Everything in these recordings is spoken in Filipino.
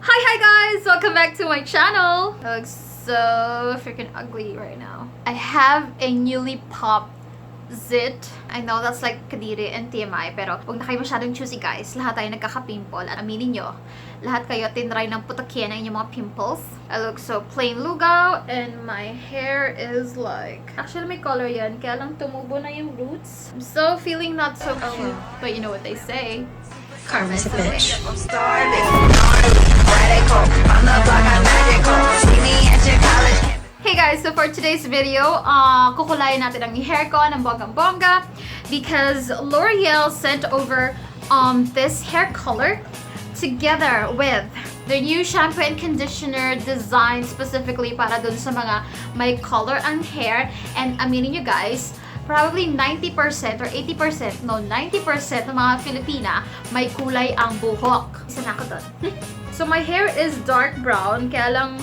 Hi guys! Welcome back to my channel! I look so freaking ugly right now. I have a newly popped zit. I know that's like Kadiri and TMI, pero huwag na kayo masyadong choosy guys. Lahat tayo nagkaka-pimple. At aminin nyo, lahat kayo tinry ng putakin ang inyong mga pimples. I look so plain lugaw and my hair is like... Actually may color yan, kaya lang tumubo na yung roots. I'm so feeling not so cute, but you know what they say. Karma's a bitch. I'm starving. Radical. On the block, I'm magical. See me at your college. Hey guys, so for today's video, kukulayan natin ang hair ko ng bonggang-bongga because L'Oreal sent over this hair color together with their new shampoo and conditioner designed specifically para dun sa mga may color ang hair. And aminin nyo guys, probably 90% or 80%, no, 90% ng mga Filipina may kulay ang buhok. Isa na ako dun. So my hair is dark brown, kaya lang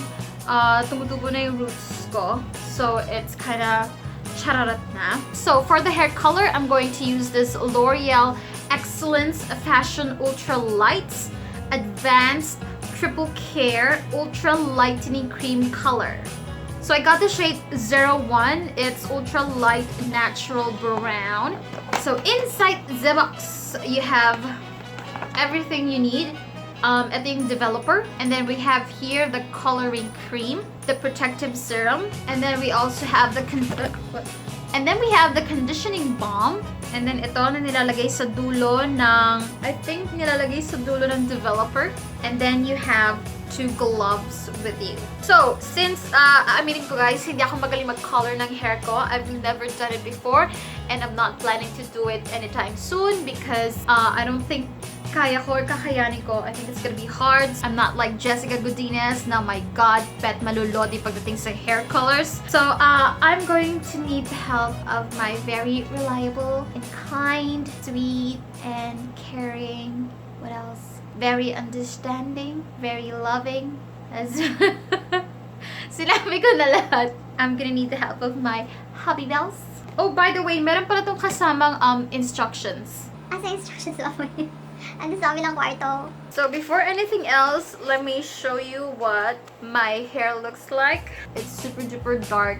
tumutubo na yung roots ko. So it's kinda chararat na. So for the hair color, I'm going to use this L'Oreal Excellence Fashion Ultra Lights Advanced Triple Care Ultra Lightening Cream Color. So I got the shade 01. It's ultra light natural brown. So inside the box, you have everything you need. Ito yung developer. And then we have here the coloring cream, the protective serum, and then we also have the conditioning balm. And then ito na nilalagay sa dulo ng, I think nilalagay sa dulo ng developer. And then you have 2 gloves with you. So, since, aminin ko guys, hindi ako magaling mag-color ng hair ko. I've never done it before. And I'm not planning to do it anytime soon because I don't think kaya ko or kakayanin ko. I think it's gonna be hard. I'm not like Jessica Godinez na, my God, pet malulodi pagdating sa hair colors. So, I'm going to need the help of my very reliable and kind, sweet, and caring, what else? Very understanding, very loving. As sinabi ko na lahat. I'm gonna need the help of my hubby bells. Oh, by the way, meron pala tong kasamang instructions. Asa instructions ako yun? Ano sa amin ang kwarto? So before anything else, let me show you what my hair looks like. It's super duper dark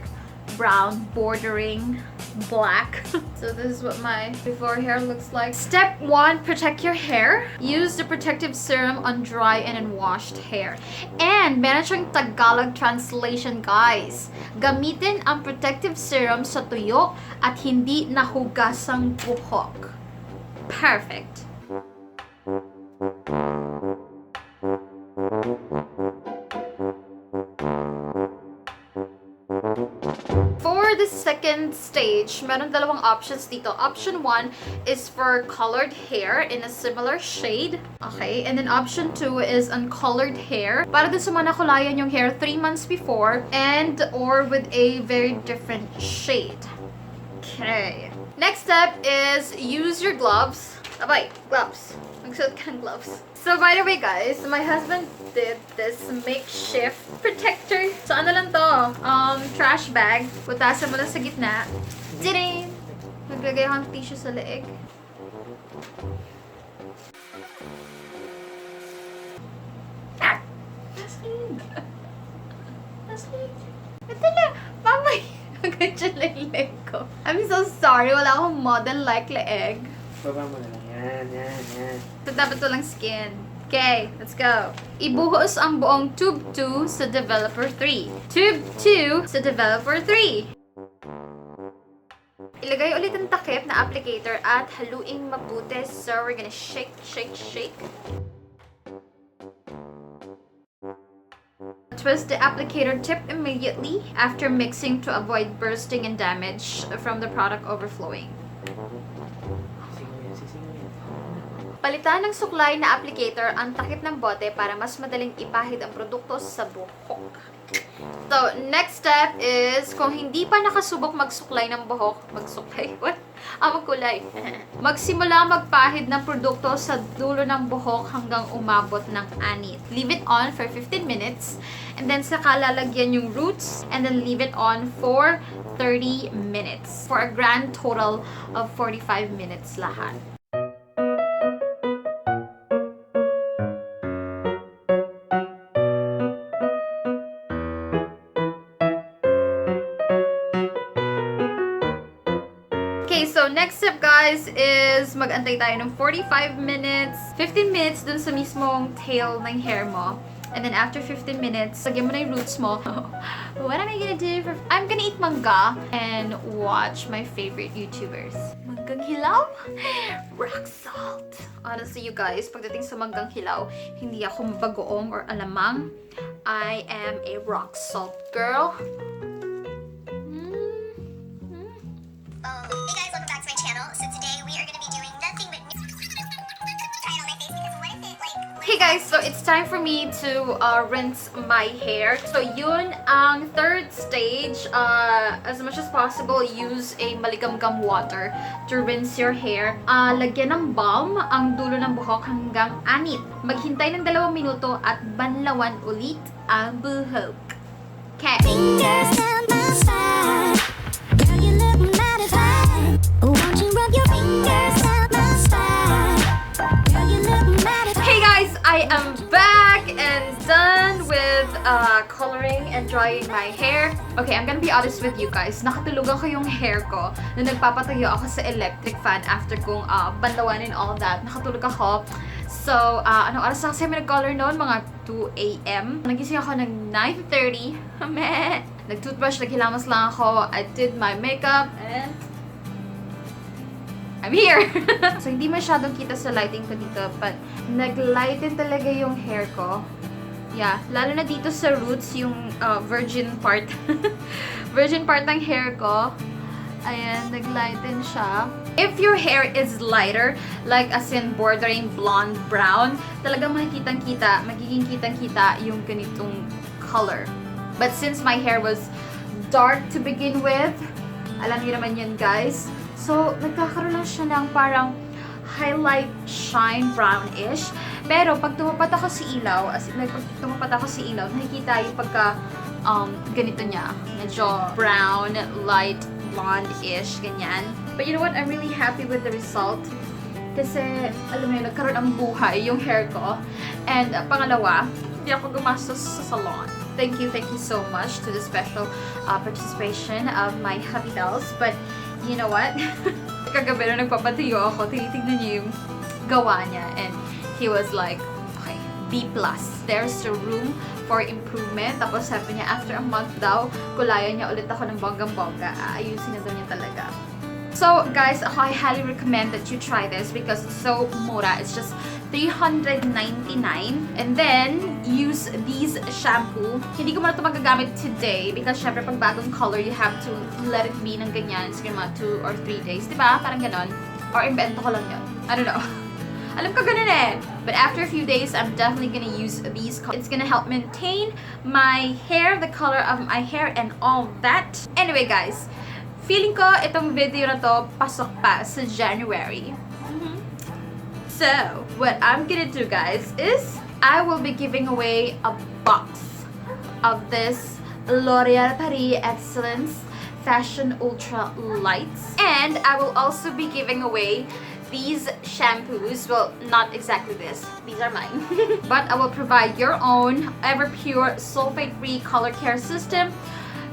brown bordering black. So this is what my before hair looks like. Step 1, protect your hair. Use the protective serum on dry and unwashed hair. And meron siyang Tagalog translation guys. Gamitin ang protective serum sa tuyo at hindi nahugasang buhok. Perfect. For the second stage, meron dalawang options dito. Option 1 is for colored hair in a similar shade. Okay, and then option 2 is uncolored hair. Para dun sa mga nakulayan yung hair 3 months before and or with a very different shade. Okay. Next step is use your gloves. Abay, gloves. Magsuot ka ng gloves. So by the way guys, my husband did this makeshift protector. So ano lang to? Trash bag. Butasan mo lang sa gitna. Didin! Naglagay ako ng tissue sa leeg. Ah! Naslig! Naslig! Ito na! Mamay! Magandyan lang yung leg ko. I'm so sorry. Wala akong model-like leeg. Baba mo na lang. Yan. So, dapat walang skin. Okay, let's go. Ibuhos ang buong tube 2 sa developer 3. Tube 2 sa developer 3. Ilagay ulit ang takip na applicator at haluing mabuti. So, we're gonna shake. Twist the applicator tip immediately after mixing to avoid bursting and damage from the product overflowing. Palitan ng suklay na applicator ang takip ng bote para mas madaling ipahid ang produkto sa buhok. So, next step is, kung hindi pa nakasubok magsuklay ng buhok, magkulay. Magsimula magpahid ng produkto sa dulo ng buhok hanggang umabot ng anit. Leave it on for 15 minutes, and then saka lalagyan yung roots, and then leave it on for 30 minutes. For a grand total of 45 minutes lahat. So, next step guys is mag-antay tayo ng 45 minutes, 15 minutes dun sa mismong tail ng hair mo. And then after 15 minutes, lagyan mo na yung roots mo. What am I gonna do? I'm gonna eat mangga and watch my favorite YouTubers. Manggang hilaw? Rock salt. Honestly, you guys, pagdating sa manggang hilaw, hindi ako mabagoong or alamang. I am a rock salt girl. Hey guys, welcome back to my channel. So today we are going to be doing nothing but trying on my face because what if it Hey guys, so it's time for me to rinse my hair. So yun ang third stage. As much as possible, use a maligamgam water to rinse your hair. Lagyan ng balm ang dulo ng buhok hanggang anit. Maghintay ng 2 minuto at banlawan ulit ang buhok. Okay. Fingers down my spine. Girl, you look mighty fine. Won't you rub your fingers down my spine? Girl, you look mighty fine. Hey guys, I am back and done with coloring and drying my hair. Okay, I'm gonna be honest with you guys. Nakatulugan ko yung hair ko na nagpapatayo ako sa electric fan after kong banlawan and all that. Nakatulog ako. So, anong oras na kasi kami nag-color noon? Mga 2 a.m. Nagising ako ng 9:30. Meh! Nag-toothbrush, naghilamos lang ako. I did my makeup and I'm here! So, hindi masyadong kita sa lighting ko dito, but nag-lighten talaga yung hair ko. Yeah, lalo na dito sa roots, yung virgin part. Virgin part ng hair ko. Ayan, nag-lighten siya. If your hair is lighter, like as in bordering blonde brown, talagang makikitang-kita, magiging kitang-kita yung ganitong color. But since my hair was dark to begin with, alam niyo naman yun guys, so nagkakaroon lang siya ng parang highlight shine brownish. Pero pag tumapat ako sa ilaw, as in, pag tumapat ako sa ilaw, nakikita yung pagka ganito niya, medyo brown, light blonde-ish, ganyan. But you know what? I'm really happy with the result. Kasi, alam mo yun, nagkaroon ng buhay yung hair ko. And pangalawa, hindi ako gumastos sa salon. Thank you so much to the special participation of my hubby bells. But, you know what? Kagabi na nagpapatiyo ako, tinitignan niya yung gawa niya. And he was like, okay, B+. There's the room for improvement. Tapos sabi niya, after a month daw, kulayan niya ulit ako ng bonggang-bongga. Aayusin na daw niya talaga. So, guys, I highly recommend that you try this because it's so mura. It's just $399. And then, use these shampoo. Hindi ko muna ito magagamit today because syempre pag bagong color, you have to let it be ng ganyan. Siguro mga 2 or 3 days. Diba? Parang ganon. Or invento ko lang yun. I don't know. Alam ko ganun eh. But after a few days, I'm definitely gonna use these. It's gonna help maintain my hair, the color of my hair, and all that. Anyway, guys, feeling ko itong video na to pasok pa sa January. So, what I'm gonna do, guys, is I will be giving away a box of this L'Oreal Paris Excellence Fashion Ultra Lights. And I will also be giving away these shampoos. Well, not exactly this. These are mine. But I will provide your own Everpure sulfate-free color care system,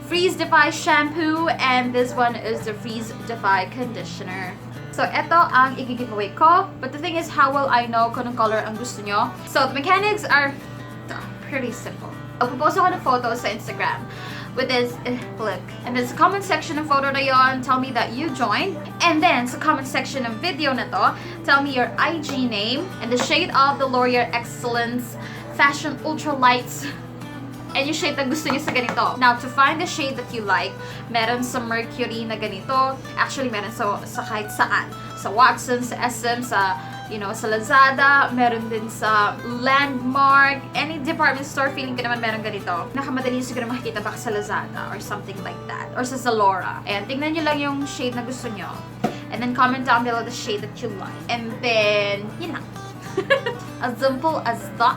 Freeze Defy shampoo, and this one is the Freeze Defy conditioner. So, ito ang i-giveaway ko. But the thing is, how will I know kung anong color ang gusto nyo? So, the mechanics are pretty simple. I'll-post ako ng photo sa Instagram with this look. And then sa comment section ng photo na yon, tell me that you joined. And then sa comment section ng video na to, tell me your IG name and the shade of the L'Oreal Excellence Fashion Ultra Lights and yung shade na gusto niyo sa ganito. Now, to find the shade that you like, meron sa Mercury na ganito. Actually, meron sa kahit saan. Sa Watsons, sa SM, sa sa Lazada, meron din sa Landmark, any department store, feeling ko naman meron ganito. Nakamadali siguro makikita baka sa Lazada or something like that. Or sa Zalora. And tingnan nyo lang yung shade na gusto nyo. And then comment down below the shade that you like. And then, yun na. As simple as that.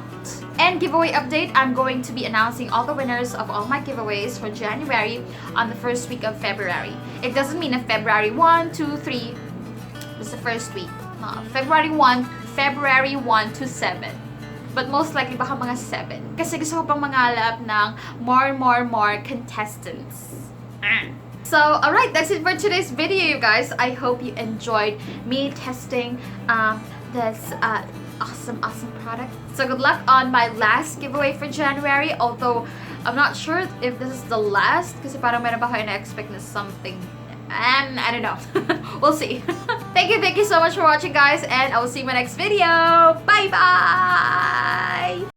And giveaway update, I'm going to be announcing all the winners of all my giveaways for January on the first week of February. It doesn't mean if February 1, 2, 3, it's the first week. February 1 to 7. But most likely baka mga 7. Kasi gusto ko pang mangalap ng more contestants. So, alright, that's it for today's video, you guys. I hope you enjoyed me testing this awesome product. So, good luck on my last giveaway for January. Although, I'm not sure if this is the last kasi parang meron ba kayo na-expect na something. And I don't know. We'll see. Thank you so much for watching, guys. And I will see you in my next video. Bye-bye!